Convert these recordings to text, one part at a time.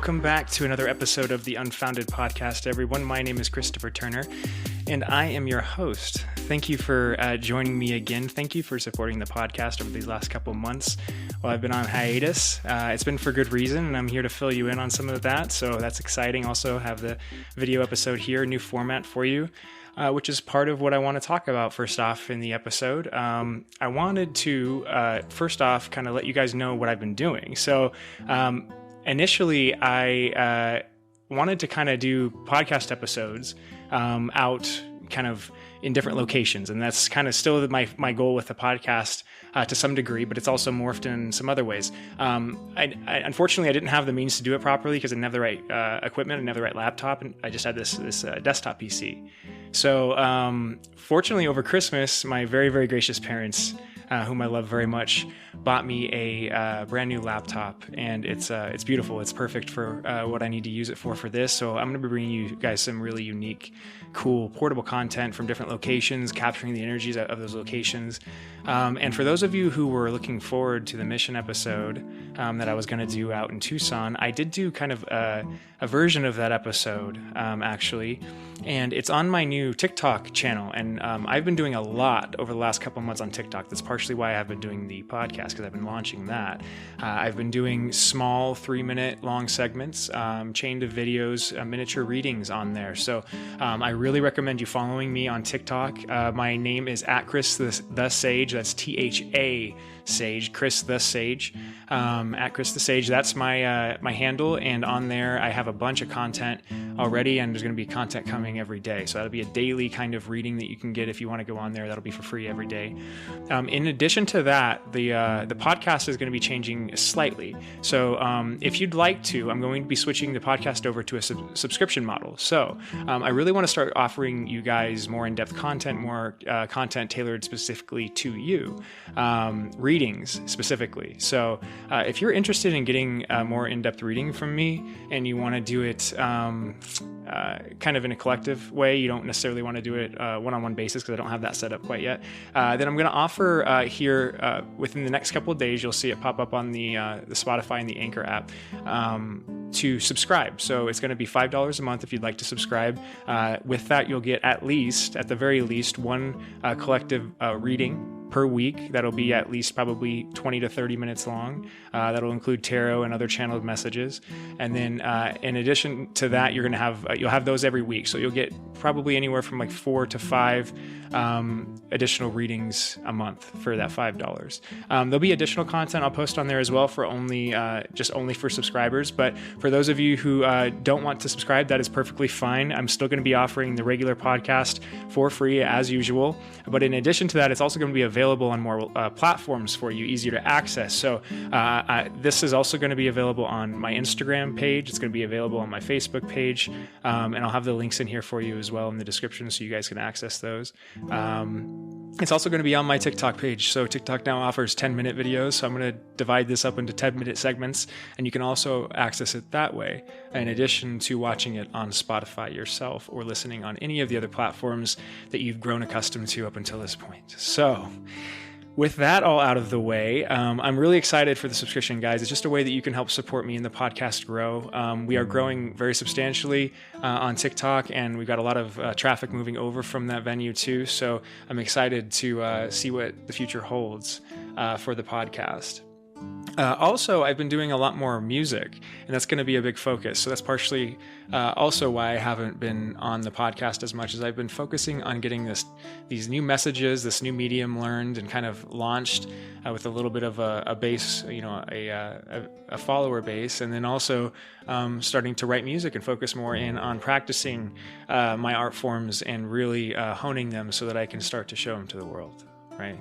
Welcome back to another episode of the Unfounded Podcast, everyone. My name is Christopher Turner, and I am your host. Thank you for joining me again. Thank you for supporting the podcast over these last couple months while I've been on hiatus. It's been for good reason, and I'm here to fill you in on some of that, so that's exciting. Also have the video episode here, a new format for you. Which is part of what I want to talk about first off in the episode. I wanted to, first off, kind of let you guys know what I've been doing. So initially, I wanted to kind of do podcast episodes out kind of in different locations. And that's kind of still my goal with the podcast to some degree, but it's also morphed in some other ways. Unfortunately, I didn't have the means to do it properly because I didn't have the right equipment, I didn't have the right laptop, and I just had this desktop PC. So fortunately, over Christmas, my very, very gracious parents, whom I love very much, bought me a brand new laptop, and it's beautiful. It's perfect for what I need to use it for this. So I'm going to be bringing you guys some really unique, cool, portable content from different locations, capturing the energies of those locations. And for those of you who were looking forward to the mission episode that I was going to do out in Tucson, I did do kind of a version of that episode, actually, and it's on my new TikTok channel. And I've been doing a lot over the last couple months on TikTok. That's partially why I've been doing the podcast, because I've been launching that. I've been doing small 3-minute long segments, chained of videos, miniature readings on there. So I really recommend you following me on TikTok. My name is @Chris the Sage. That's THA Sage, Chris the Sage, @Chris the Sage. That's my handle, and on there I have a bunch of content already, and there's going to be content coming every day. So that'll be a daily kind of reading that you can get if you want to go on there. That'll be for free every day. In addition to that, the podcast is going to be changing slightly. So if you'd like to, I'm going to be switching the podcast over to a subscription model. So I really want to start offering you guys more in-depth content, more content tailored specifically to you. Readings specifically. So if you're interested in getting more in-depth reading from me and you want to do it kind of in a collective way, you don't necessarily want to do it one-on-one basis because I don't have that set up quite yet, then I'm going to offer here within the next couple of days, you'll see it pop up on the Spotify and the Anchor app to subscribe. So it's going to be $5 a month if you'd like to subscribe. With that, you'll get at the very least, one collective reading per week. That'll be at least probably 20 to 30 minutes long. That'll include tarot and other channeled messages. And then in addition to that, you'll have those every week. So you'll get probably anywhere from like 4 to 5 additional readings a month for that $5. There'll be additional content I'll post on there as well for only for subscribers. But for those of you who don't want to subscribe, that is perfectly fine. I'm still going to be offering the regular podcast for free as usual. But in addition to that, it's also going to be available on more platforms for you, easier to access. So this is also going to be available on my Instagram page. It's going to be available on my Facebook page. And I'll have the links in here for you as well in the description so you guys can access those. It's also going to be on my TikTok page. So TikTok now offers 10-minute videos. So I'm going to divide this up into 10-minute segments, and you can also access it that way, in addition to watching it on Spotify yourself or listening on any of the other platforms that you've grown accustomed to up until this point. So with that all out of the way, I'm really excited for the subscription, guys. It's just a way that you can help support me and the podcast grow. We are growing very substantially on TikTok, and we've got a lot of traffic moving over from that venue too. So I'm excited to see what the future holds for the podcast. Also, I've been doing a lot more music, and that's going to be a big focus. So that's partially also why I haven't been on the podcast as much, as I've been focusing on getting these new messages, this new medium learned and kind of launched with a little bit of a base, a follower base, and then also starting to write music and focus more in on practicing my art forms and really honing them so that I can start to show them to the world, right?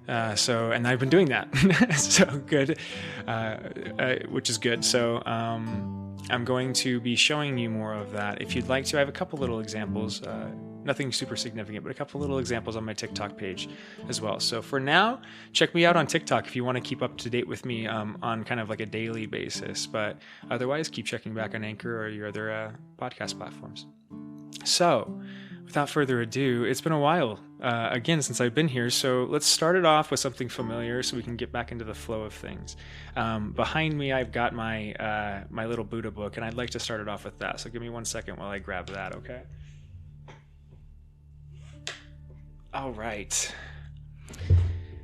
And I've been doing that, so good, which is good. So I'm going to be showing you more of that. If you'd like to, I have a couple little examples, nothing super significant, but a couple little examples on my TikTok page as well. So for now, check me out on TikTok if you want to keep up to date with me on kind of like a daily basis. But otherwise, keep checking back on Anchor or your other podcast platforms. So without further ado, it's been a while, again, since I've been here, so let's start it off with something familiar so we can get back into the flow of things. Behind me, I've got my my little Buddha book, and I'd like to start it off with that, so give me 1 second while I grab that, okay? All right.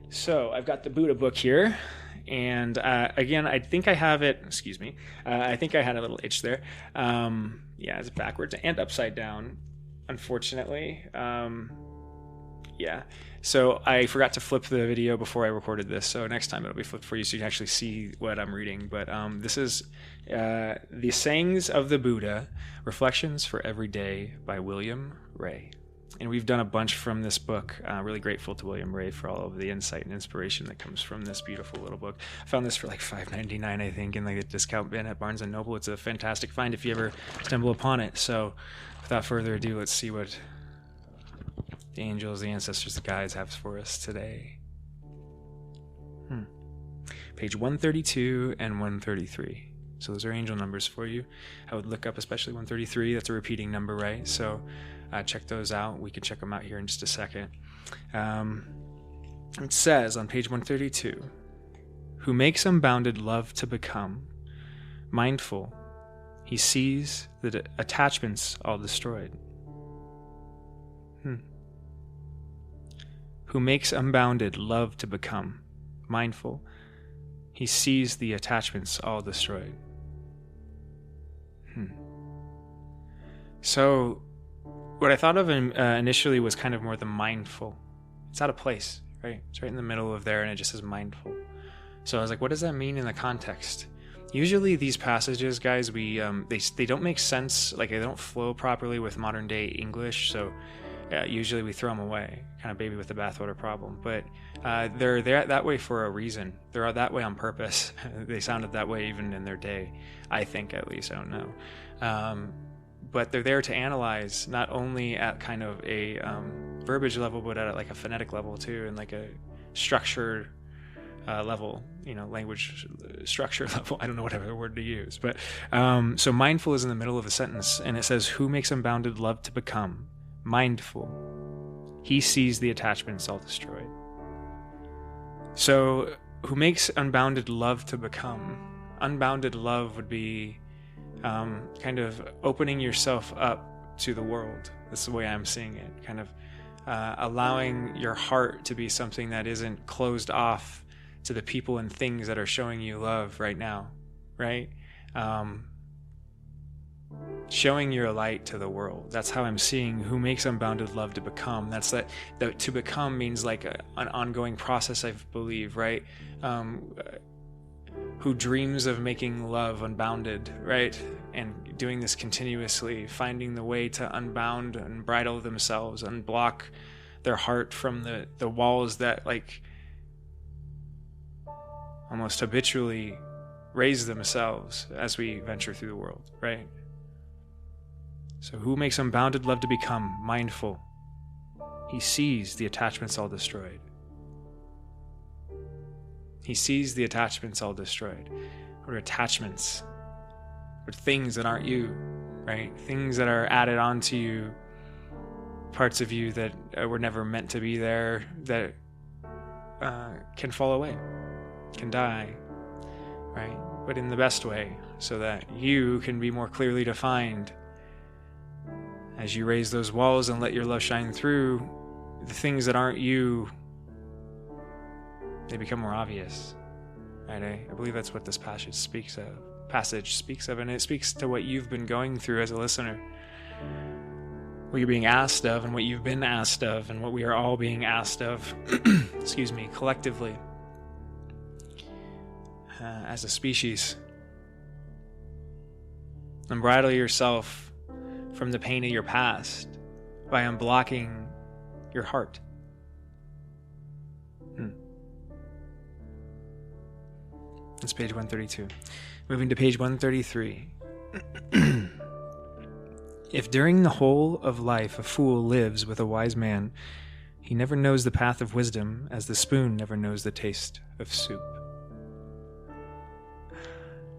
So I've got the Buddha book here, and again, I think I have it, excuse me, I think I had a little itch there. Yeah, it's backwards and upside down, unfortunately. Yeah, so I forgot to flip the video before I recorded this, so next time it'll be flipped for you so you can actually see what I'm reading. But this is The Sayings of the Buddha, Reflections for Every Day by William Ray. And we've done a bunch from this book. Really grateful to William Ray for all of the insight and inspiration that comes from this beautiful little book. I found this for like $5.99, I think, in like a discount bin at Barnes & Noble. It's a fantastic find if you ever stumble upon it. So without further ado, let's see what the angels, the ancestors, the guides have for us today. Page 132 and 133. So those are angel numbers for you. I would look up especially 133. That's a repeating number, right? So check those out. We can check them out here in just a second. It says on page 132, who makes unbounded love to become mindful, he sees the attachments all destroyed. Who makes unbounded love to become mindful, he sees the attachments all destroyed. So what I thought of initially was kind of more the mindful. It's out of place, right? It's right in the middle of there, and it just says mindful. So I was like, what does that mean in the context? Usually these passages, guys, they don't make sense, like they don't flow properly with modern day English, so usually we throw them away, kind of baby with the bathwater problem. But they're that way for a reason. They're that way on purpose. They sounded that way even in their day, I think, at least. I don't know. But they're there to analyze not only at kind of a verbiage level, but at like a phonetic level too, and like a structured level, language structure level. I don't know whatever word to use. But so mindful is in the middle of a sentence, and it says, who makes unbounded love to become mindful, he sees the attachments all destroyed. So who makes unbounded love to become? Unbounded love would be kind of opening yourself up to the world. That's the way I'm seeing it. Kind of allowing your heart to be something that isn't closed off to the people and things that are showing you love right now, right? Showing your light to the world. That's how I'm seeing who makes unbounded love to become. That's that to become means like an ongoing process, I believe, right? Who dreams of making love unbounded, right? And doing this continuously, finding the way to unbound and bridle themselves, unblock their heart from the walls that like almost habitually raise themselves as we venture through the world, right? So who makes unbounded love to become mindful? He sees the attachments all destroyed. He sees the attachments all destroyed. What are attachments? What are things that aren't you, right? Things that are added onto you, parts of you that were never meant to be there, that can fall away, can die, right? But in the best way, so that you can be more clearly defined. As you raise those walls and let your love shine through, the things that aren't you, they become more obvious, right? I believe that's what this passage speaks of, and it speaks to what you've been going through as a listener, what you're being asked of, and what you've been asked of, and what we are all being asked of, excuse me, collectively, as a species. Unbridle yourself from the pain of your past by unblocking your heart. That's page 132. Moving to page 133. If during the whole of life a fool lives with a wise man, he never knows the path of wisdom as the spoon never knows the taste of soup.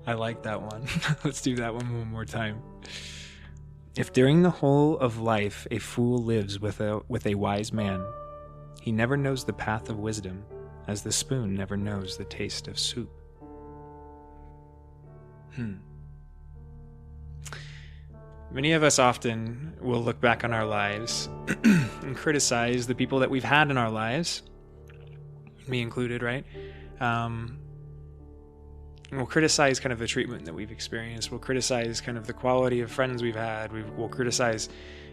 I like that one. Let's do that one more time. If during the whole of life a fool lives with a wise man, he never knows the path of wisdom, as the spoon never knows the taste of soup. Many of us often will look back on our lives and criticize the people that we've had in our lives, me included, right? We'll criticize kind of the treatment that we've experienced. We'll criticize kind of the quality of friends we've had. We'll criticize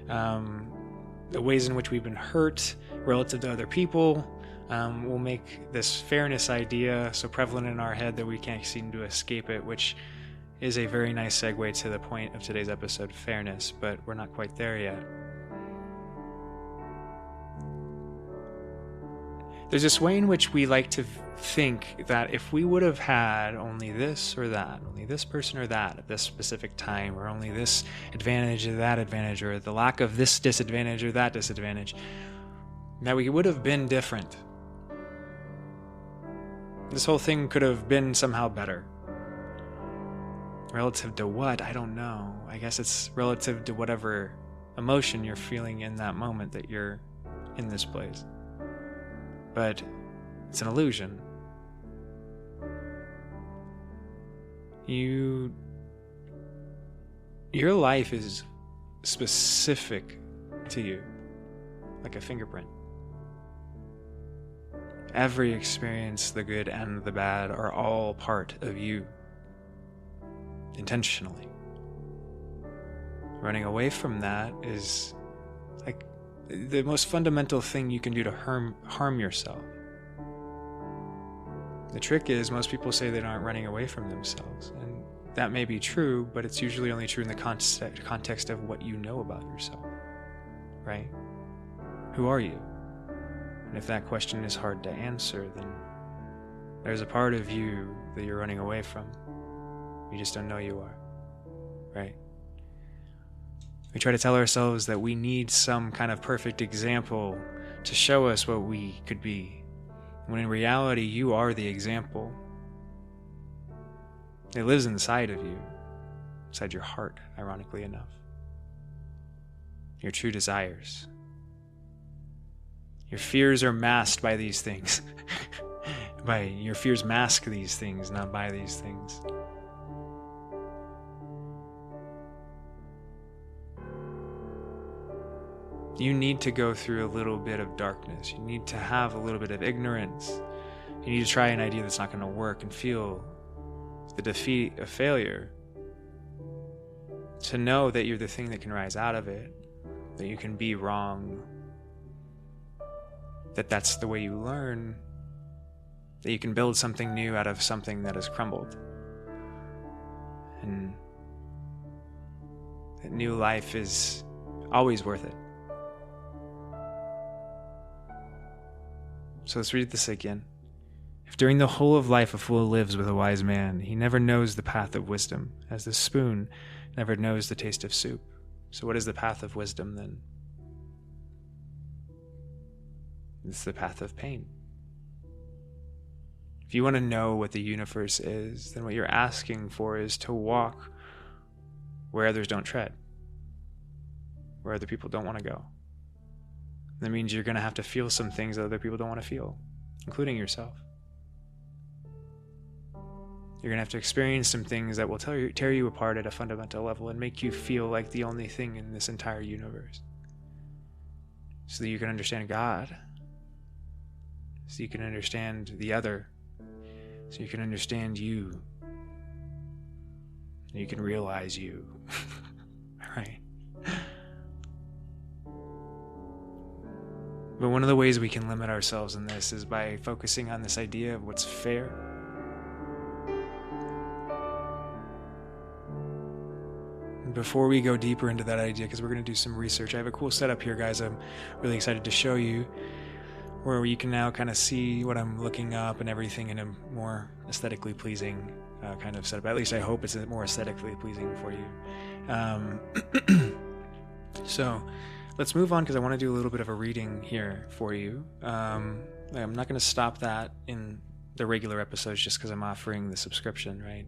the ways in which we've been hurt relative to other people. We'll make this fairness idea so prevalent in our head that we can't seem to escape it, which is a very nice segue to the point of today's episode, fairness, but we're not quite there yet. There's this way in which we like to think that if we would have had only this or that, only this person or that at this specific time, or only this advantage or that advantage, or the lack of this disadvantage or that disadvantage, that we would have been different. This whole thing could have been somehow better. Relative to what? I don't know. I guess it's relative to whatever emotion you're feeling in that moment that you're in this place. But it's an illusion. Your life is specific to you, like a fingerprint. Every experience, the good and the bad, are all part of you, intentionally. Running away from that is like the most fundamental thing you can do to harm yourself. The trick is, most people say they aren't running away from themselves, and that may be true, but it's usually only true in the context of what you know about yourself, right? Who are you? And if that question is hard to answer, then there's a part of you that you're running away from. You just don't know you are, right? We try to tell ourselves that we need some kind of perfect example to show us what we could be, when in reality, you are the example. It lives inside of you, inside your heart, ironically enough. Your true desires. Your fears are masked by these things. Your fears mask these things, not by these things. You need to go through a little bit of darkness. You need to have a little bit of ignorance. You need to try an idea that's not going to work and feel the defeat of failure, to know that you're the thing that can rise out of it, that you can be wrong, that that's the way you learn, that you can build something new out of something that has crumbled. And that new life is always worth it. So let's read this again. If during the whole of life a fool lives with a wise man, he never knows the path of wisdom, as the spoon never knows the taste of soup. So what is the path of wisdom then? It's the path of pain. If you want to know what the universe is, then what you're asking for is to walk where others don't tread, where other people don't want to go. That means you're going to have to feel some things that other people don't want to feel, including yourself. You're going to have to experience some things that will tear you apart at a fundamental level and make you feel like the only thing in this entire universe. So that you can understand God. So you can understand the other. So you can understand you. And you can realize you. Right? But one of the ways we can limit ourselves in this is by focusing on this idea of what's fair. And before we go deeper into that idea, because we're going to do some research, I have a cool setup here, guys, I'm really excited to show you, where you can now kind of see what I'm looking up and everything in a more aesthetically pleasing kind of setup. At least I hope it's more aesthetically pleasing for you. So let's move on, because I want to do a little bit of a reading here for you. I'm not going to stop that in the regular episodes just because I'm offering the subscription, right?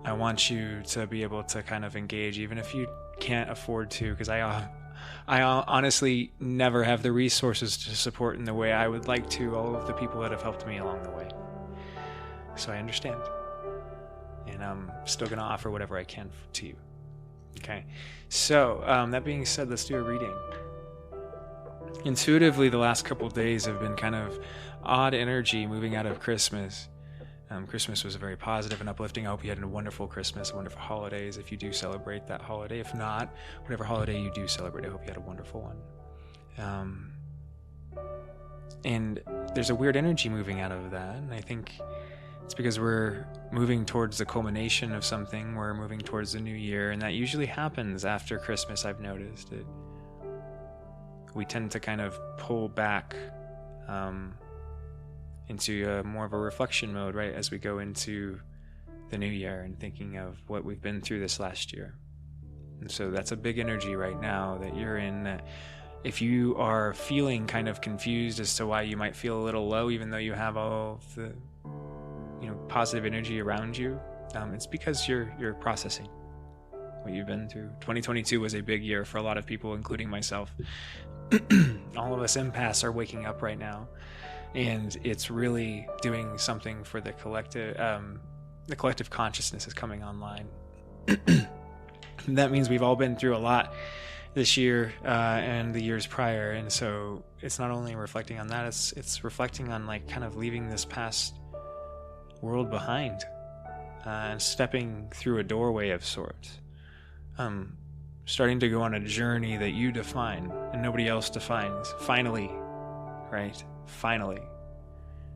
I want you to be able to kind of engage, even if you can't afford to, because I honestly never have the resources to support in the way I would like to all of the people that have helped me along the way. So I understand. And I'm still going to offer whatever I can to you. Okay. So that being said, let's do a reading. Intuitively, the last couple days have been kind of odd energy moving out of Christmas. Christmas was very positive and uplifting. I hope you had a wonderful Christmas, wonderful holidays if you do celebrate that holiday. If not, whatever holiday you do celebrate, I hope you had a wonderful one. And there's a weird energy moving out of that, and I think it's because we're moving towards the culmination of something. We're moving towards the new year, and that usually happens after Christmas. I've noticed it. We tend to kind of pull back into more of a reflection mode, right, as we go into the new year and thinking of what we've been through this last year. And so that's a big energy right now that you're in. That if you are feeling kind of confused as to why you might feel a little low, even though you have all of the positive energy around you, it's because you're processing what you've been through. 2022 was a big year for a lot of people, including myself. All of us empaths are waking up right now, and it's really doing something for the collective. The collective consciousness is coming online. That means we've all been through a lot this year and the years prior, and so it's not only reflecting on that, it's reflecting on like kind of leaving this past world behind and stepping through a doorway of sorts. Starting to go on a journey that you define and nobody else defines. Finally, right? Finally.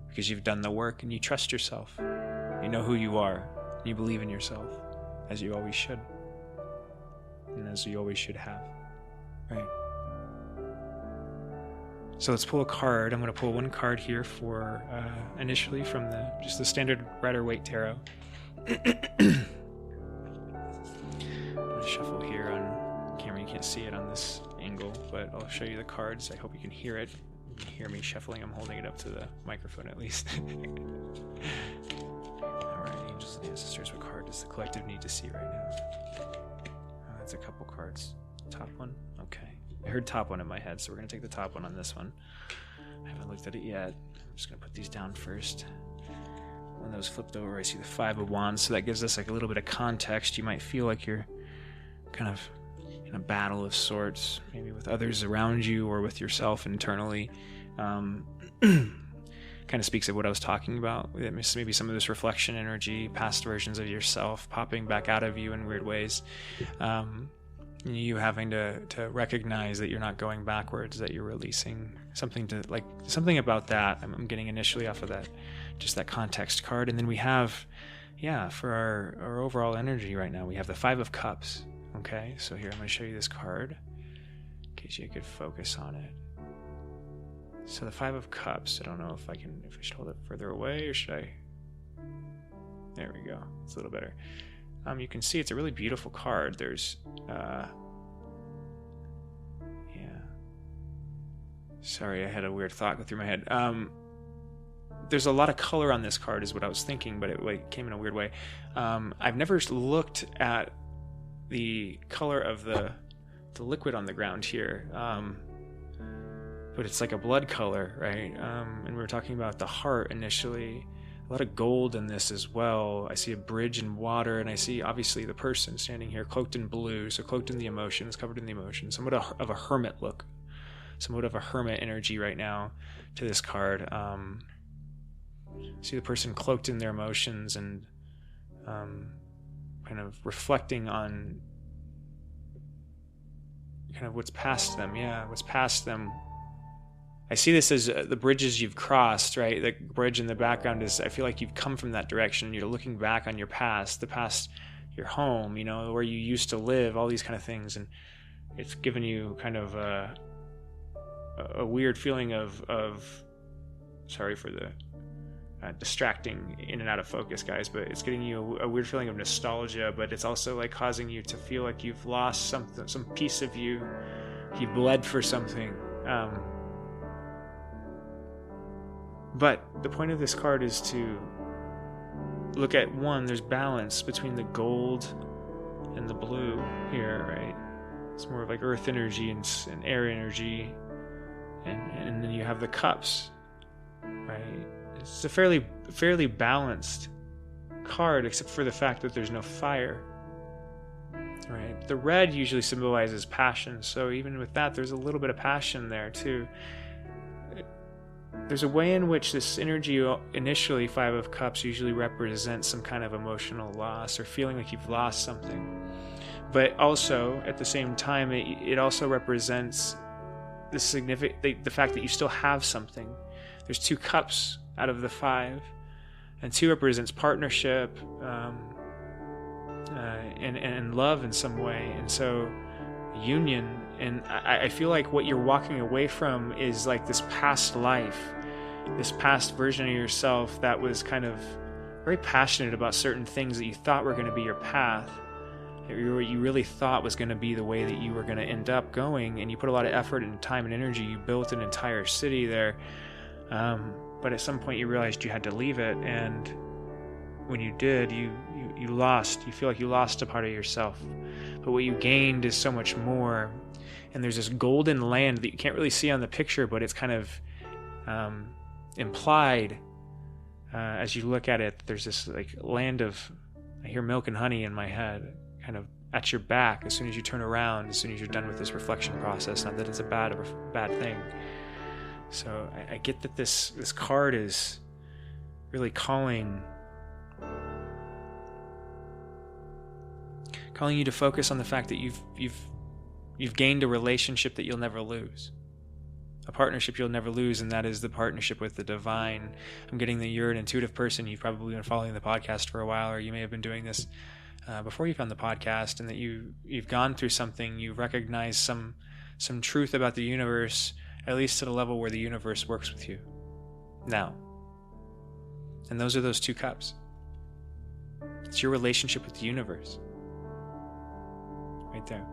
Because you've done the work and you trust yourself. You know who you are. You believe in yourself, as you always should. And as you always should have. Right? So let's pull a card. I'm going to pull one card here for initially from just the standard Rider-Waite Tarot. I'm going to shuffle here on camera. You can't see it on this angle, but I'll show you the cards. I hope you can hear it. You can hear me shuffling. I'm holding it up to the microphone at least. Alright, angels and ancestors, what card does the collective need to see right now? That's a couple cards. Top one? Okay. I heard top one in my head, so we're going to take the top one on this one. I haven't looked at it yet. I'm just going to put these down first. When those flipped over, I see the Five of Wands, so that gives us like a little bit of context. You might feel like you're kind of in a battle of sorts, maybe with others around you or with yourself internally. Kind of speaks of what I was talking about. Maybe some of this reflection energy, past versions of yourself popping back out of you in weird ways. You having to recognize that you're not going backwards, that you're releasing something about that. I'm getting initially off of that, just that context card. And then we have, for our overall energy right now, we have the Five of Cups. Okay, so here I'm going to show you this card in case you could focus on it. So the Five of Cups, I don't know if I should hold it further away or should I? There we go. It's a little better. You can see it's a really beautiful card. There's, Sorry, I had a weird thought go through my head. There's a lot of color on this card is what I was thinking, but it came in a weird way. I've never looked at the color of the liquid on the ground here. But it's like a blood color, right? And we were talking about the heart initially. A lot of gold in this as well. I see a bridge in water, and I see obviously the person standing here cloaked in blue, so cloaked in the emotions, covered in the emotions. Somewhat of a hermit look, somewhat of a hermit energy right now to this card. See the person cloaked in their emotions and kind of reflecting on kind of what's past them. What's past them. I see this as the bridges you've crossed, right? The bridge in the background is, I feel like you've come from that direction. You're looking back on your past, your home, where you used to live, all these kind of things. And it's given you kind of a weird feeling of sorry for the distracting in and out of focus, guys, but it's getting you a weird feeling of nostalgia, but it's also like causing you to feel like you've lost something, some piece of you. You've bled for something. But the point of this card is to look at one, there's balance between the gold and the blue here, right? It's more of like earth energy and air energy. And then you have the cups, right? It's a fairly balanced card, except for the fact that there's no fire, right? The red usually symbolizes passion, so even with that, there's a little bit of passion there too. There's a way in which this energy, initially Five of Cups, usually represents some kind of emotional loss or feeling like you've lost something. But also, at the same time, it also represents the fact that you still have something. There's 2 cups out of the 5, and 2 represents partnership and love in some way, and so union. And I feel like what you're walking away from is like this past life, this past version of yourself that was kind of very passionate about certain things that you thought were going to be your path, that you really thought was going to be the way that you were going to end up going, and you put a lot of effort and time and energy. You built an entire city there, but at some point you realized you had to leave it, and when you did, you lost. You feel like you lost a part of yourself, but what you gained is so much more. And there's this golden land that you can't really see on the picture, but it's kind of implied as you look at it. There's this like land of, I hear milk and honey in my head, kind of at your back as soon as you turn around, as soon as you're done with this reflection process. Not that it's a bad thing. So I get that this card is really calling you to focus on the fact that you've gained a relationship that you'll never lose, a partnership you'll never lose, and that is the partnership with the divine. I'm getting that you're an intuitive person. You've probably been following the podcast for a while, or you may have been doing this before you found the podcast, and that you've gone through something. You've recognized some truth about the universe, at least to the level where the universe works with you now. And those are those 2 cups. It's your relationship with the universe right there.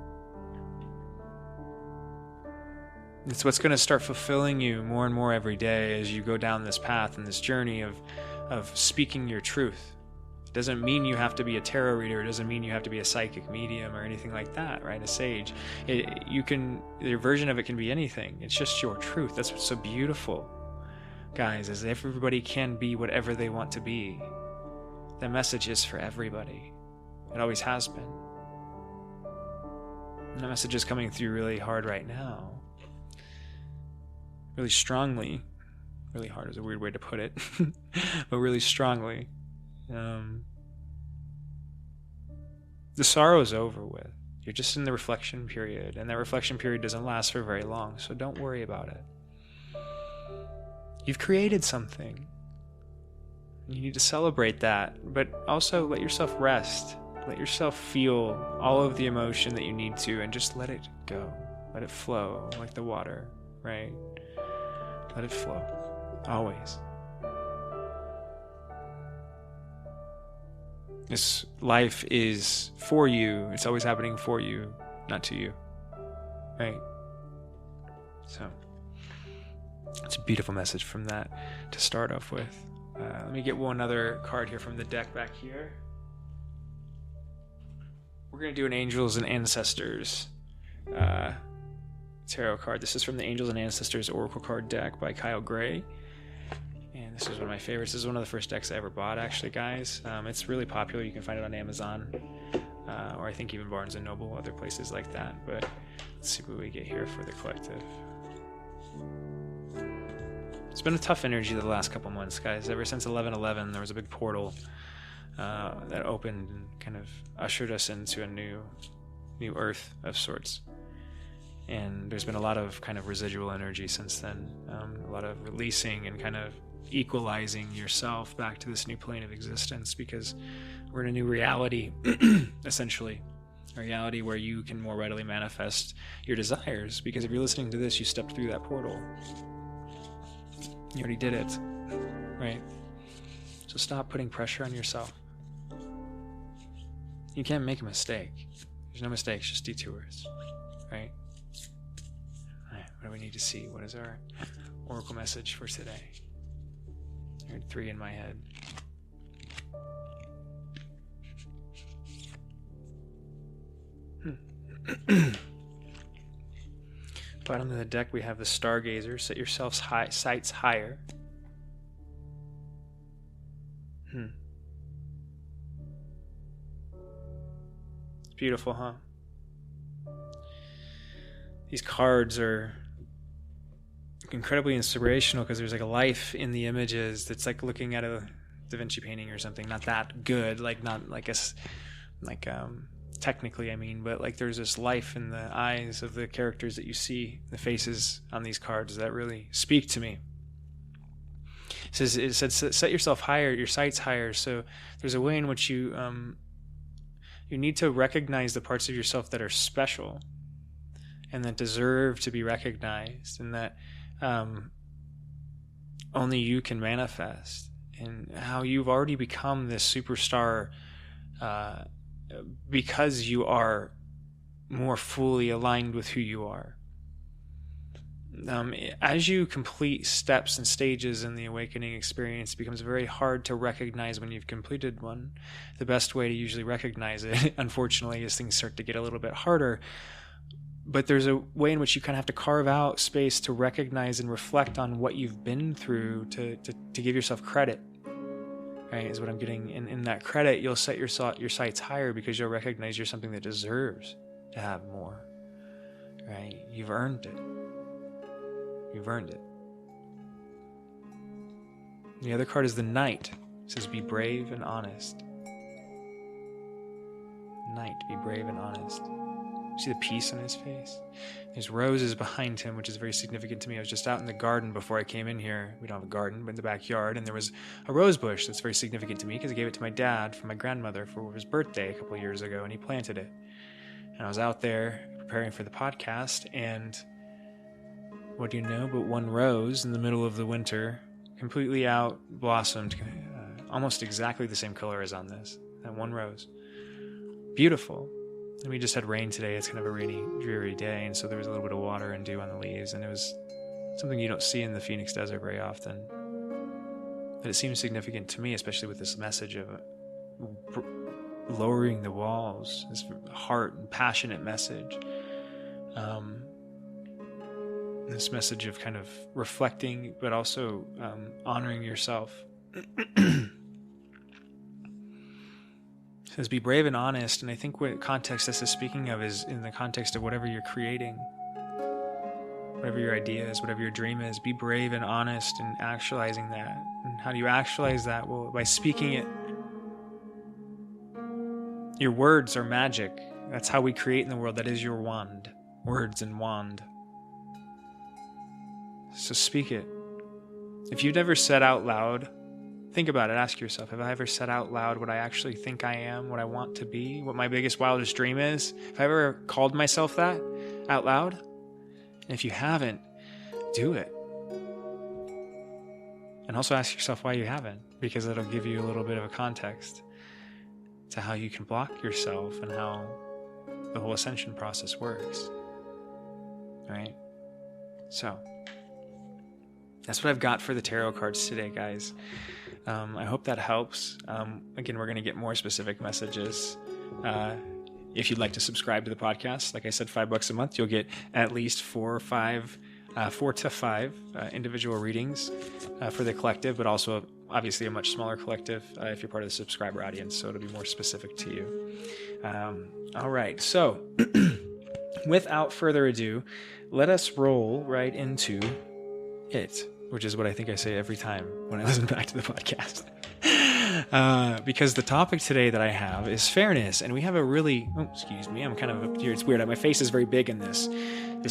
It's what's going to start fulfilling you more and more every day as you go down this path and this journey of speaking your truth. It doesn't mean you have to be a tarot reader. It doesn't mean you have to be a psychic medium or anything like that, right? A sage. Your version of it can be anything. It's just your truth. That's what's so beautiful, guys, is everybody can be whatever they want to be. The message is for everybody. It always has been. And that message is coming through really hard right now. Really strongly. Really hard is a weird way to put it. But really strongly. The sorrow is over with. You're just in the reflection period. And that reflection period doesn't last for very long. So don't worry about it. You've created something. You need to celebrate that. But also let yourself rest. Let yourself feel all of the emotion that you need to, and just let it go. Let it flow like the water, right? Let it flow. Always. This life is for you. It's always happening for you, not to you. Right? So, it's a beautiful message from that to start off with. Let me get one other card here from the deck back here. We're going to do an Angels and Ancestors tarot card. This is from the Angels and Ancestors Oracle card deck by Kyle Gray. And this is one of my favorites. This is one of the first decks I ever bought, actually, guys. It's really popular. You can find it on Amazon, or I think even Barnes & Noble, other places like that. But let's see what we get here for the collective. It's been a tough energy the last couple months, guys. Ever since 11/11, there was a big portal that opened and kind of ushered us into a new earth of sorts. And there's been a lot of kind of residual energy since then, a lot of releasing and kind of equalizing yourself back to this new plane of existence, because we're in a new reality, essentially. A reality where you can more readily manifest your desires, because if you're listening to this, you stepped through that portal. You already did it, right? So stop putting pressure on yourself. You can't make a mistake. There's no mistakes, just detours, right? All right, what do we need to see? What is our oracle message for today? I heard 3 in my head. Bottom of the deck, we have the Stargazer. Set yourselves sights higher. It's beautiful, huh? These cards are incredibly inspirational because there's like a life in the images that's like looking at a Da Vinci painting or something. Not that good, like not like technically, I mean, but like there's this life in the eyes of the characters that you see, the faces on these cards that really speak to me. It said set yourself higher, your sights higher. So there's a way in which you need to recognize the parts of yourself that are special and that deserve to be recognized, and that only you can manifest, and how you've already become this superstar because you are more fully aligned with who you are. As you complete steps and stages in the awakening experience, it becomes very hard to recognize when you've completed one. The best way to usually recognize it, unfortunately, is things start to get a little bit harder. But there's a way in which you kind of have to carve out space to recognize and reflect on what you've been through to give yourself credit. Right, is what I'm getting. In that credit, you'll set your sights higher because you'll recognize you're something that deserves to have more. Right? You've earned it. You've earned it. The other card is the Knight. It says, be brave and honest. Knight, be brave and honest. See the peace on his face? There's roses behind him, which is very significant to me. I was just out in the garden before I came in here. We don't have a garden, but in the backyard. And there was a rose bush that's very significant to me because I gave it to my dad from my grandmother for his birthday a couple of years ago, and he planted it. And I was out there preparing for the podcast, and what do you know? But one rose in the middle of the winter, completely out, blossomed, almost exactly the same color as on this. That one rose. Beautiful. And we just had rain today. It's kind of a rainy, dreary day, and so there was a little bit of water and dew on the leaves, and it was something you don't see in the Phoenix Desert very often. But it seems significant to me, especially with this message of lowering the walls, this heart and passionate message. This message of kind of reflecting, but also honoring yourself. It says, be brave and honest, and I think what context this is speaking of is in the context of whatever you're creating, whatever your idea is, whatever your dream is. Be brave and honest in actualizing that. And how do you actualize that? Well, by speaking it. Your words are magic. That's how we create in the world. That is your wand. Words and wand. So speak it. If you've never said out loud, think about it. Ask yourself, have I ever said out loud what I actually think I am, what I want to be, what my biggest, wildest dream is? Have I ever called myself that out loud? And if you haven't, do it. And also ask yourself why you haven't, because it'll give you a little bit of a context to how you can block yourself and how the whole ascension process works. All right? So that's what I've got for the tarot cards today, guys. I hope that helps. Again, we're going to get more specific messages. If you'd like to subscribe to the podcast, like I said, $5 a month, you'll get at least 4 to 5 individual readings for the collective, but also obviously a much smaller collective if you're part of the subscriber audience, so it'll be more specific to you. All right, so without further ado, let us roll right into it, which is what I think I say every time when I listen back to the podcast. Because the topic today that I have is fairness, and we have a really, excuse me, I'm kind of up here, it's weird, my face is very big in this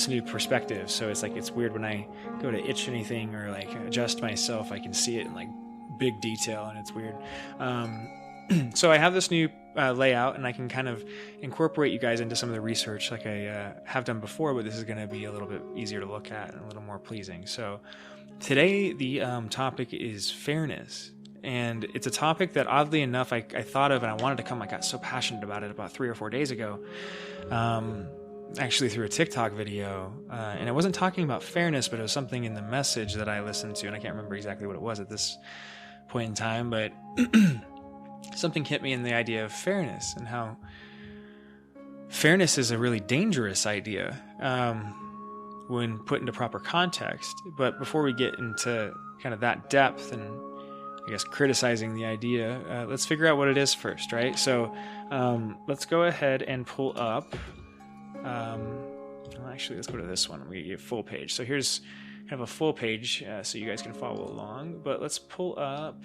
new perspective, so it's weird when I go to itch anything or like adjust myself, I can see it in like big detail, and it's weird. So I have this new layout, and I can kind of incorporate you guys into some of the research like I have done before, but this is going to be a little bit easier to look at and a little more pleasing. So today the topic is fairness, and it's a topic that oddly enough I thought of and I wanted to come. I got so passionate about it about 3 or 4 days ago, actually through a TikTok video, and it wasn't talking about fairness, but it was something in the message that I listened to, and I can't remember exactly what it was at this point in time, but something hit me in the idea of fairness and how fairness is a really dangerous idea when put into proper context. But before we get into kind of that depth and I guess criticizing the idea, let's figure out what it is first, right? So let's go ahead and pull up. Actually, let's go to this one. We get full page. So here's kind of a full page so you guys can follow along. But let's pull up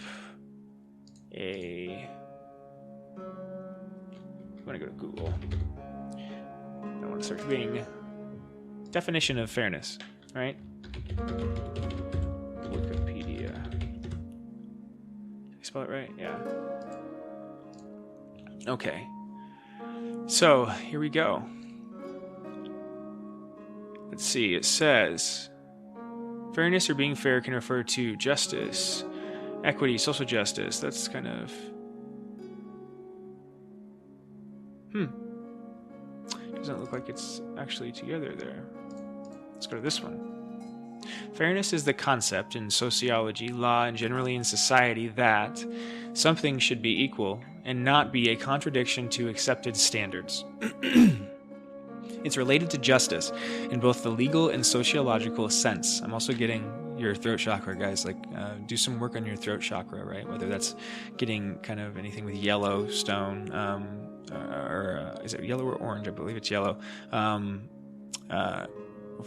I'm going to go to Google. I want to search Bing. Definition of fairness, right? Wikipedia. Did I spell it right? Yeah. Okay. So, here we go. Let's see. It says, fairness or being fair can refer to justice, equity, social justice. That's kind of... Doesn't look like it's actually together there. Let's go to this one. Fairness is the concept in sociology, law, and generally in society that something should be equal and not be a contradiction to accepted standards. It's related to justice in both the legal and sociological sense. I'm also getting your throat chakra, guys. Do some work on your throat chakra, right? Whether that's getting kind of anything with yellow stone, or is it yellow or orange? I believe it's yellow.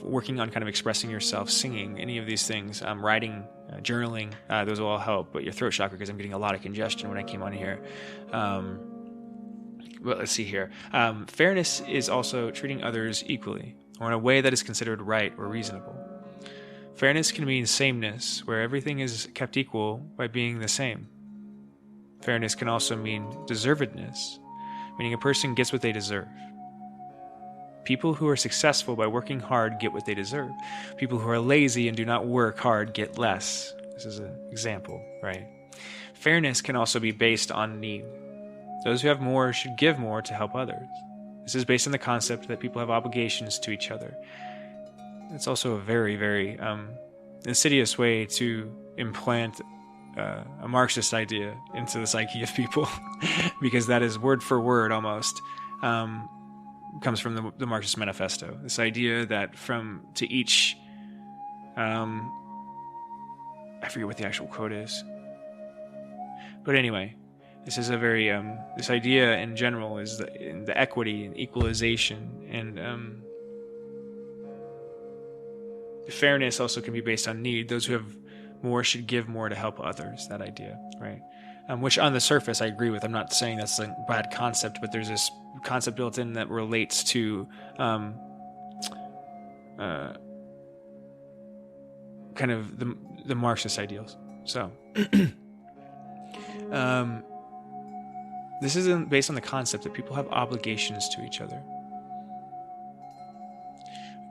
Working on kind of expressing yourself, singing, any of these things, writing, journaling, those will all help. But your throat chakra, because I'm getting a lot of congestion when I came on here. Well, let's see here. Fairness is also treating others equally, or in a way that is considered right or reasonable. Fairness can mean sameness, where everything is kept equal by being the same. Fairness can also mean deservedness, meaning a person gets what they deserve. People who are successful by working hard get what they deserve. People who are lazy and do not work hard get less. This is an example, right? Fairness can also be based on need. Those who have more should give more to help others. This is based on the concept that people have obligations to each other. It's also a very, very insidious way to implant a Marxist idea into the psyche of people, because that is word for word almost, comes from the Marxist Manifesto. This idea that to each, I forget what the actual quote is. But anyway, this is a very, this idea in general is the equity and equalization, and fairness also can be based on need. Those who have more should give more to help others, that idea, right? Which on the surface I agree with. I'm not saying that's a bad concept, but there's this concept built in that relates to kind of the Marxist ideals. So this isn't based on the concept that people have obligations to each other.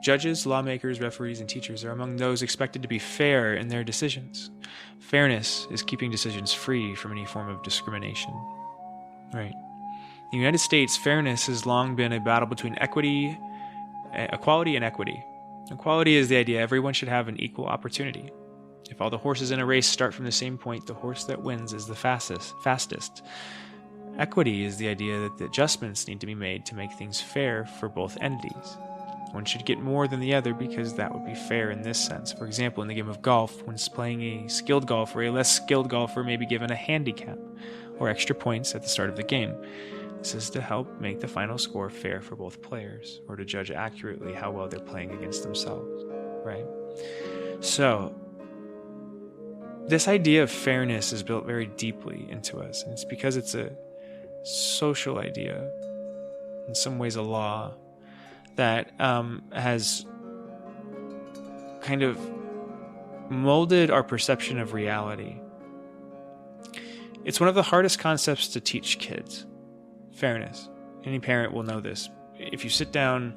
Judges, lawmakers, referees, and teachers are among those expected to be fair in their decisions. Fairness is keeping decisions free from any form of discrimination. Right. In the United States, fairness has long been a battle between equality and equity. Equality is the idea everyone should have an equal opportunity. If all the horses in a race start from the same point, the horse that wins is the fastest. Equity is the idea that the adjustments need to be made to make things fair for both entities. One should get more than the other because that would be fair in this sense. For example, in the game of golf, when playing a skilled golfer, a less skilled golfer may be given a handicap or extra points at the start of the game. This is to help make the final score fair for both players, or to judge accurately how well they're playing against themselves, right? So, this idea of fairness is built very deeply into us, and it's because it's a social idea, in some ways a law, that has kind of molded our perception of reality. It's one of the hardest concepts to teach kids. Fairness. Any parent will know this. If you sit down,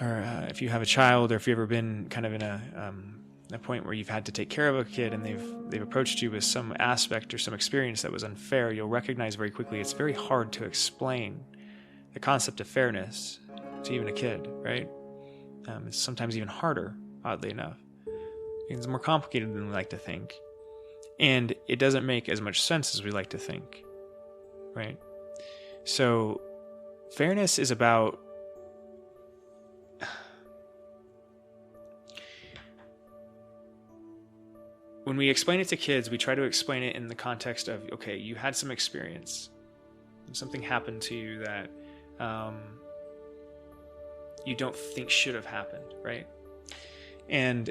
or if you have a child, or if you've ever been kind of in a point where you've had to take care of a kid and they've approached you with some aspect or some experience that was unfair, you'll recognize very quickly it's very hard to explain the concept of fairness to even a kid, right? It's sometimes even harder, oddly enough. It's more complicated than we like to think. And it doesn't make as much sense as we like to think. right? So fairness is about when we explain it to kids, we try to explain it in the context of, okay, you had some experience. Something happened to you that you don't think should have happened, right? And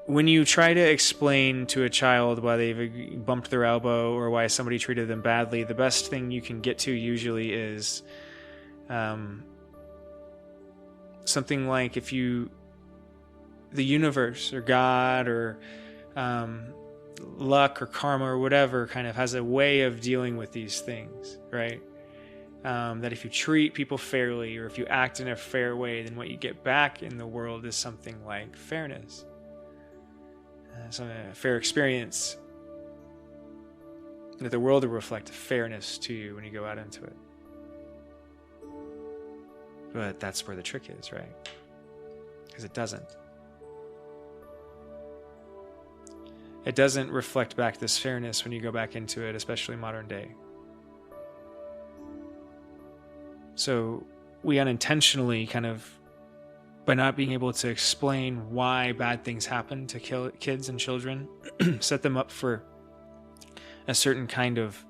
when you try to explain to a child why they've bumped their elbow or why somebody treated them badly, the best thing you can get to usually is something like the universe or God or luck or karma or whatever kind of has a way of dealing with these things, right? That if you treat people fairly or if you act in a fair way, then what you get back in the world is something like fairness. A fair experience. That the world will reflect fairness to you when you go out into it. But that's where the trick is, right? Because it doesn't. It doesn't reflect back this fairness when you go back into it, especially modern day. So we unintentionally kind of, by not being able to explain why bad things happen to kids and children, set them up for a certain kind of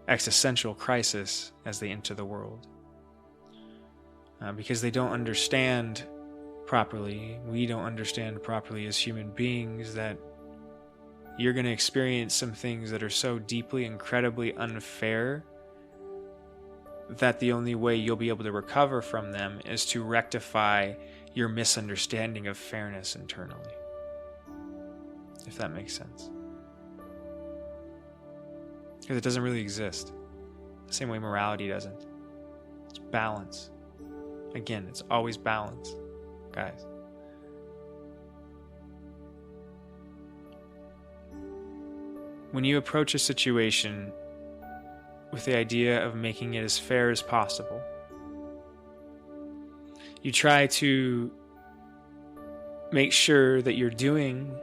existential crisis as they enter the world. Because they don't understand properly, we don't understand properly as human beings that you're going to experience some things that are so deeply, incredibly unfair that the only way you'll be able to recover from them is to rectify your misunderstanding of fairness internally. If that makes sense. Because it doesn't really exist. The same way morality doesn't. It's balance. Again, it's always balance, guys. When you approach a situation with the idea of making it as fair as possible, you try to make sure that you're doing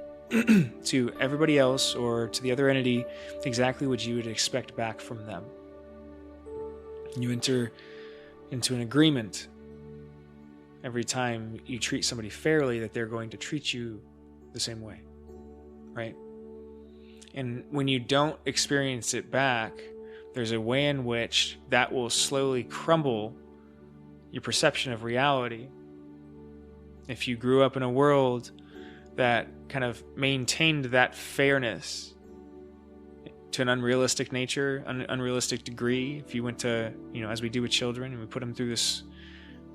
to everybody else or to the other entity exactly what you would expect back from them. You enter into an agreement every time you treat somebody fairly that they're going to treat you the same way, right? And when you don't experience it back, there's a way in which that will slowly crumble your perception of reality. If you grew up in a world that kind of maintained that fairness to an unrealistic nature, unrealistic degree, if you went to, as we do with children, and we put them through this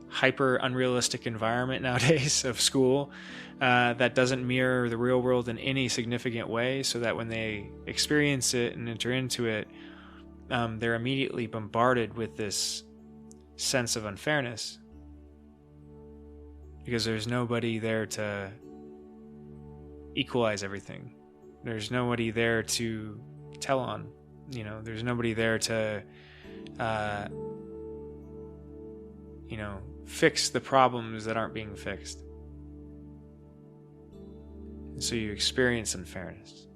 hyper unrealistic environment nowadays of school that doesn't mirror the real world in any significant way, so that when they experience it and enter into it, they're immediately bombarded with this sense of unfairness because there's nobody there to equalize everything. There's nobody there to tell on. There's nobody there to fix the problems that aren't being fixed. And so you experience unfairness.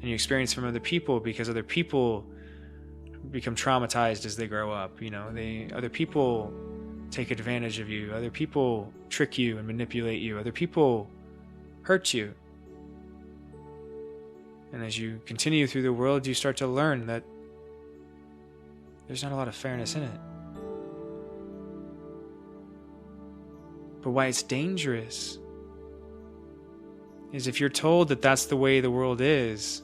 And you experience from other people because other people become traumatized as they grow up. Other people take advantage of you. Other people trick you and manipulate you. Other people hurt you. And as you continue through the world, you start to learn that there's not a lot of fairness in it. But why it's dangerous is if you're told that that's the way the world is,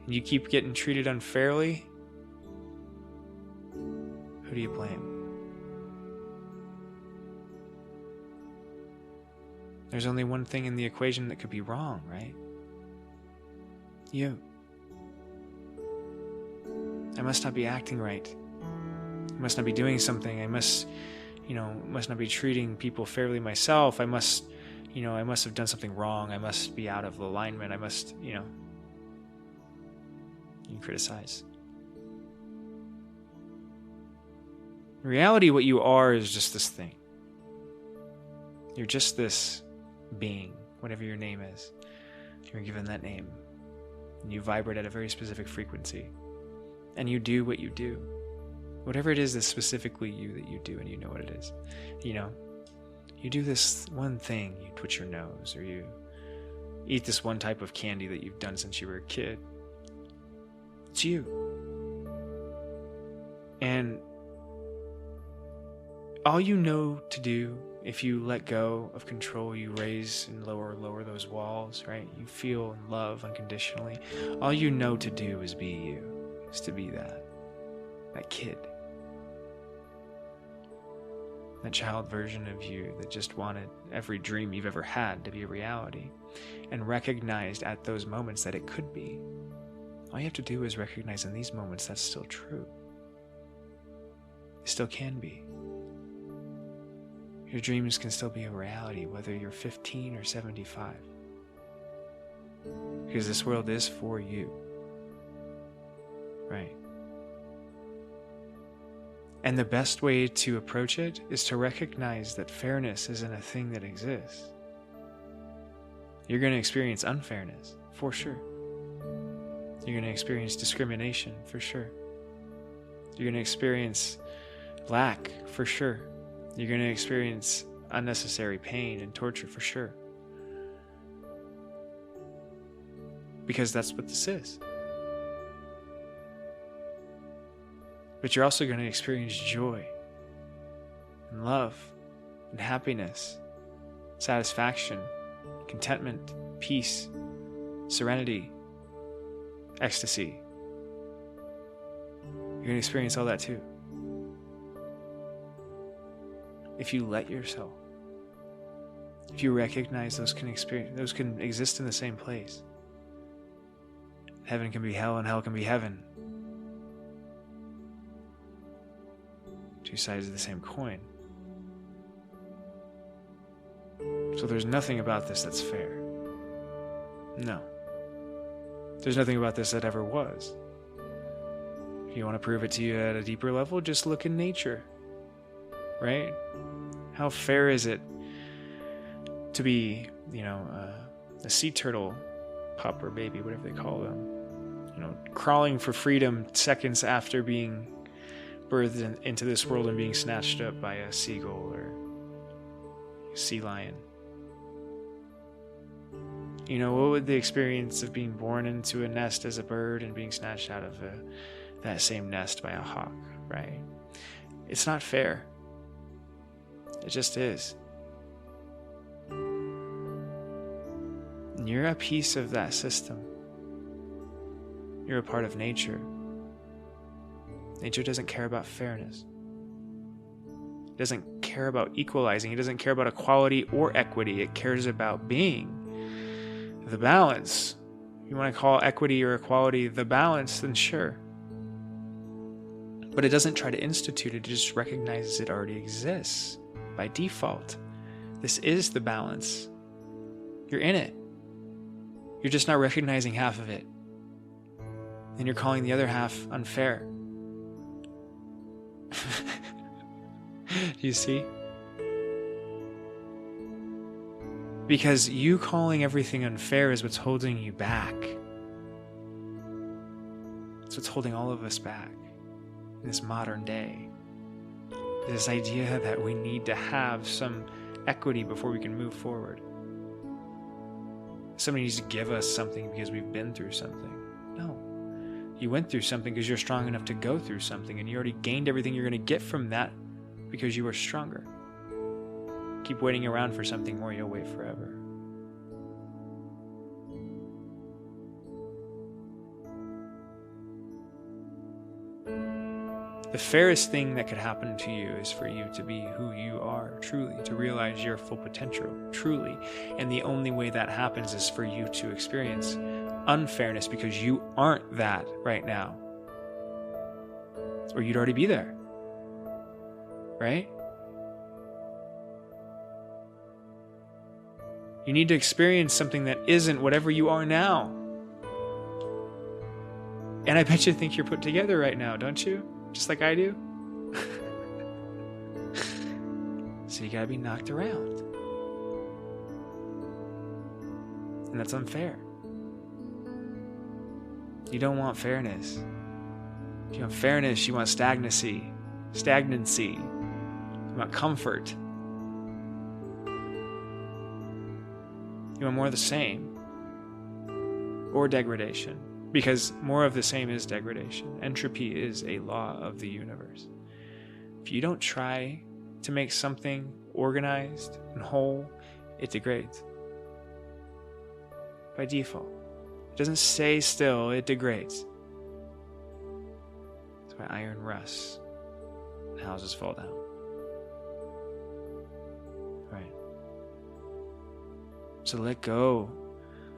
and you keep getting treated unfairly, who do you blame? There's only one thing in the equation that could be wrong, right? You. I must not be acting right. I must not be doing something. I must not be treating people fairly myself. I must have done something wrong. I must be out of alignment. I must, you can criticize. In reality, what you are is just this thing. You're just this being, whatever your name is. You're given that name. and you vibrate at a very specific frequency, and you do what you do. Whatever it is that's specifically you that you do, and you know what it is. You do this one thing, you twitch your nose, or you eat this one type of candy that you've done since you were a kid. It's you. And all you know to do, if you let go of control, you raise and lower those walls, right? You feel and love unconditionally. All you know to do is be you, is to be that kid. That child version of you that just wanted every dream you've ever had to be a reality, and recognized at those moments that it could be. All you have to do is recognize in these moments that's still true. It still can be. Your dreams can still be a reality, whether you're 15 or 75. Because this world is for you. Right? And the best way to approach it is to recognize that fairness isn't a thing that exists. You're going to experience unfairness, for sure. You're going to experience discrimination, for sure. You're going to experience lack, for sure. You're going to experience unnecessary pain and torture, for sure. Because that's what this is. But you're also going to experience joy and love and happiness, satisfaction, contentment, peace, serenity, ecstasy. You're going to experience all that too. If you let yourself, if you recognize those can exist in the same place. Heaven can be hell and hell can be heaven. Two sides of the same coin. So there's nothing about this that's fair. No. There's nothing about this that ever was. If you want to prove it to you at a deeper level, just look in nature. Right? How fair is it to be, a sea turtle pup or baby, whatever they call them, crawling for freedom seconds after being birthed into this world and being snatched up by a seagull or a sea lion. What would the experience of being born into a nest as a bird and being snatched out of that same nest by a hawk, right? It's not fair. It just is. And you're a piece of that system. You're a part of nature. Nature doesn't care about fairness. It doesn't care about equalizing. It doesn't care about equality or equity. It cares about being. The balance. If you want to call equity or equality the balance, then sure. But it doesn't try to institute it. It just recognizes it already exists by default. This is the balance. You're in it. You're just not recognizing half of it. And you're calling the other half unfair. Do you see? Because you calling everything unfair is what's holding you back. It's what's holding all of us back in this modern day. This idea that we need to have some equity before we can move forward. Somebody needs to give us something because we've been through something. No. You went through something because you're strong enough to go through something, and you already gained everything you're going to get from that because you were stronger. Keep waiting around for something more, you'll wait forever. The fairest thing that could happen to you is for you to be who you are, truly, to realize your full potential, truly. And the only way that happens is for you to experience unfairness because you aren't that right now. Or you'd already be there. Right? You need to experience something that isn't whatever you are now. And I bet you think you're put together right now, don't you? Just like I do. So you gotta be knocked around. And that's unfair. You don't want fairness. If you want fairness, you want stagnancy. You want comfort. You want more of the same. Or degradation. Because more of the same is degradation. Entropy is a law of the universe. If you don't try to make something organized and whole, it degrades. By default. It doesn't stay still, it degrades. That's why iron rusts and houses fall down. Right? So let go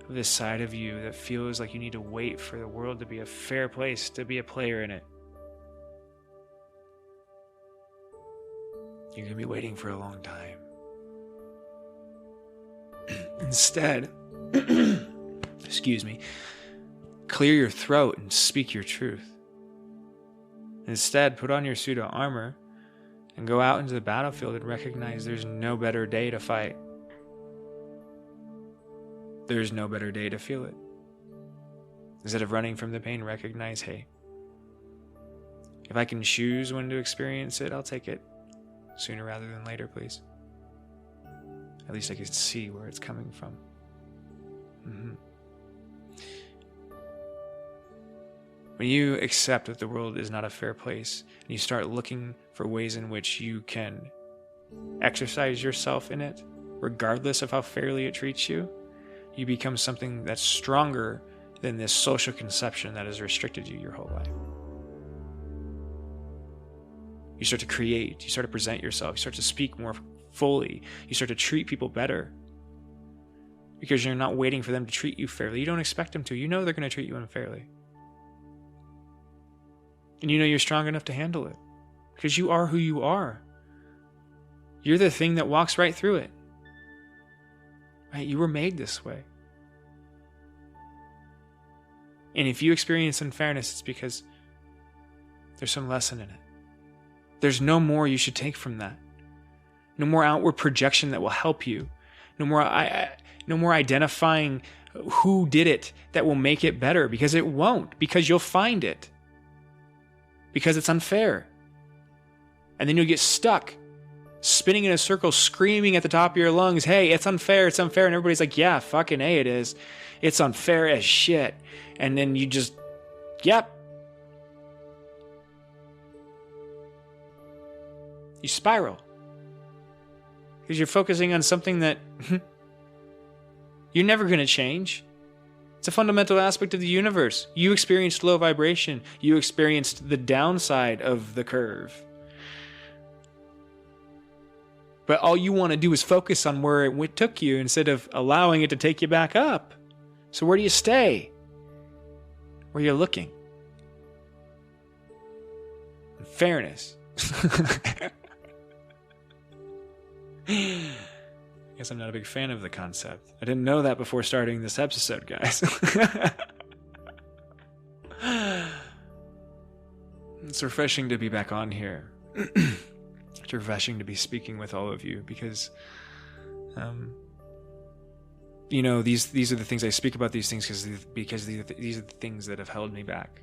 of this side of you that feels like you need to wait for the world to be a fair place to be a player in it. You're going to be waiting for a long time. Instead, excuse me, clear your throat and speak your truth. Instead, put on your suit of armor and go out into the battlefield and recognize there's no better day to fight. There's no better day to feel it. Instead of running from the pain, recognize, hey, if I can choose when to experience it, I'll take it sooner rather than later, please. At least I can see where it's coming from. When you accept that the world is not a fair place, and you start looking for ways in which you can exercise yourself in it, regardless of how fairly it treats you, you become something that's stronger than this social conception that has restricted you your whole life. You start to create, you start to present yourself, you start to speak more fully, you start to treat people better. Because you're not waiting for them to treat you fairly. You don't expect them to. You know they're going to treat you unfairly. And you know you're strong enough to handle it. Because you are who you are. You're the thing that walks right through it. Right? You were made this way. And if you experience unfairness, it's because there's some lesson in it. There's no more you should take from that. No more outward projection that will help you. No more identifying who did it that will make it better, because it won't, because you'll find it. Because it's unfair. And then you'll get stuck spinning in a circle, screaming at the top of your lungs, hey, it's unfair, it's unfair. And everybody's like, yeah, fucking A, it is. It's unfair as shit. And then you just, yep. You spiral. Because you're focusing on something that you're never going to change. It's a fundamental aspect of the universe. You experienced low vibration. You experienced the downside of the curve. But all you want to do is focus on where it took you instead of allowing it to take you back up. So where do you stay? Where you're looking. Fairness. I guess I'm not a big fan of the concept. I didn't know that before starting this episode, guys. It's refreshing to be back on here. It's refreshing to be speaking with all of you because, these are the things I speak about. These things because these are the things that have held me back,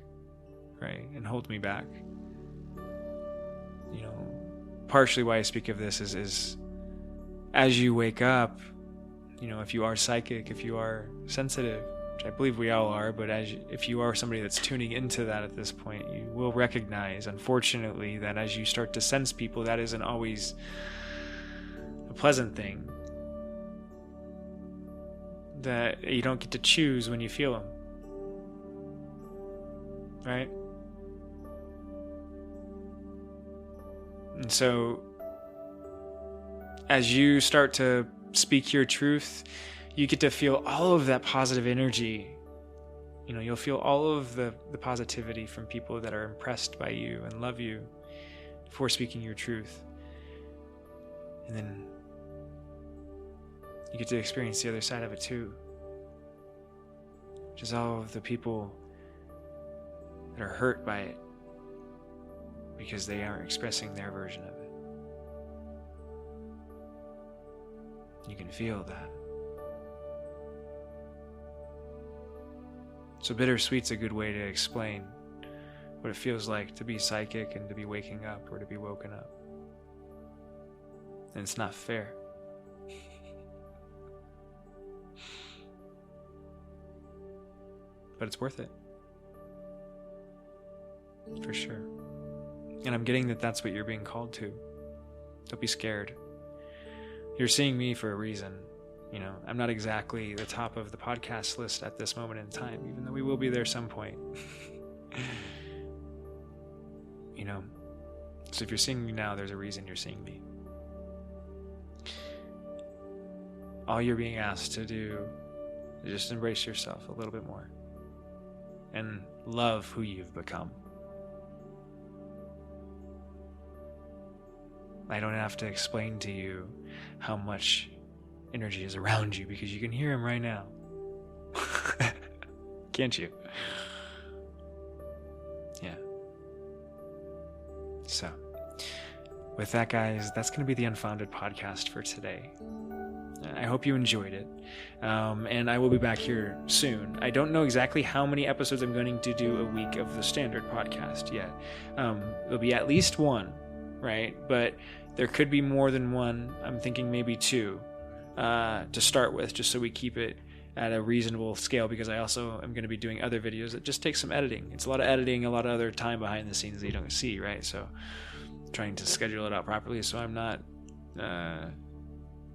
right, and hold me back. Partially why I speak of this is as you wake up, if you are psychic, if you are sensitive, which I believe we all are, but if you are somebody that's tuning into that at this point, you will recognize, unfortunately, that as you start to sense people, that isn't always a pleasant thing. That you don't get to choose when you feel them. Right? And so, as you start to speak your truth, you get to feel all of that positive energy. You'll feel all of the positivity from people that are impressed by you and love you for speaking your truth. And then you get to experience the other side of it too, which is all of the people that are hurt by it because they aren't expressing their version of it. You can feel that. So bittersweet's a good way to explain what it feels like to be psychic and to be waking up or to be woken up. And it's not fair. But it's worth it. For sure. And I'm getting that that's what you're being called to. Don't be scared. You're seeing me for a reason. You know, I'm not exactly the top of the podcast list at this moment in time, even though we will be there some point. You know, so if you're seeing me now, there's a reason you're seeing me. All you're being asked to do is just embrace yourself a little bit more and love who you've become. I don't have to explain to you how much energy is around you because you can hear him right now. Can't you? Yeah. So, with that, guys, that's going to be the Unfounded podcast for today. I hope you enjoyed it. And I will be back here soon. I don't know exactly how many episodes I'm going to do a week of the standard podcast yet. There'll be at least one, right? But there could be more than one. I'm thinking maybe two to start with, just so we keep it at a reasonable scale, because I also am going to be doing other videos that just take some editing. It's a lot of editing, a lot of other time behind the scenes that you don't see, right? So trying to schedule it out properly so I'm not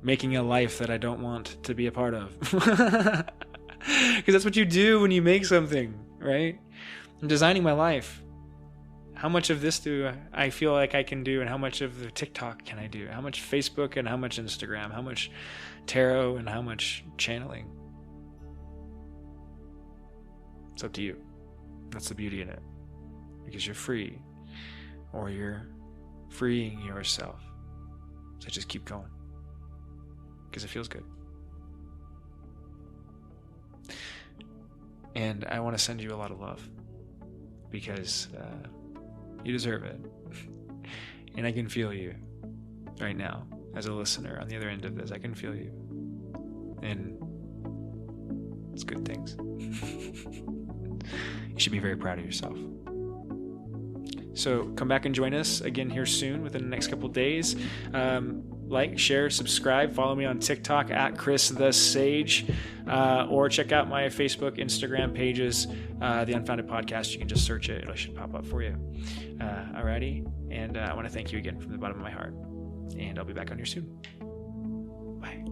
making a life that I don't want to be a part of. Because that's what you do when you make something, right? I'm designing my life. How much of this do I feel like I can do, and how much of the TikTok can I do? How much Facebook and how much Instagram? How much tarot and how much channeling? It's up to you. That's the beauty in it. Because you're free, or you're freeing yourself. So just keep going. Because it feels good. And I want to send you a lot of love. Because you deserve it. And I can feel you right now as a listener on the other end of this. I can feel you. And it's good things. You should be very proud of yourself. So come back and join us again here soon within the next couple of days. Like, share, subscribe, follow me on TikTok at Chris the Sage, or check out my Facebook, Instagram pages, The Unfounded Podcast. You can just search it. It should pop up for you. Alrighty. And I want to thank you again from the bottom of my heart. And I'll be back on here soon. Bye.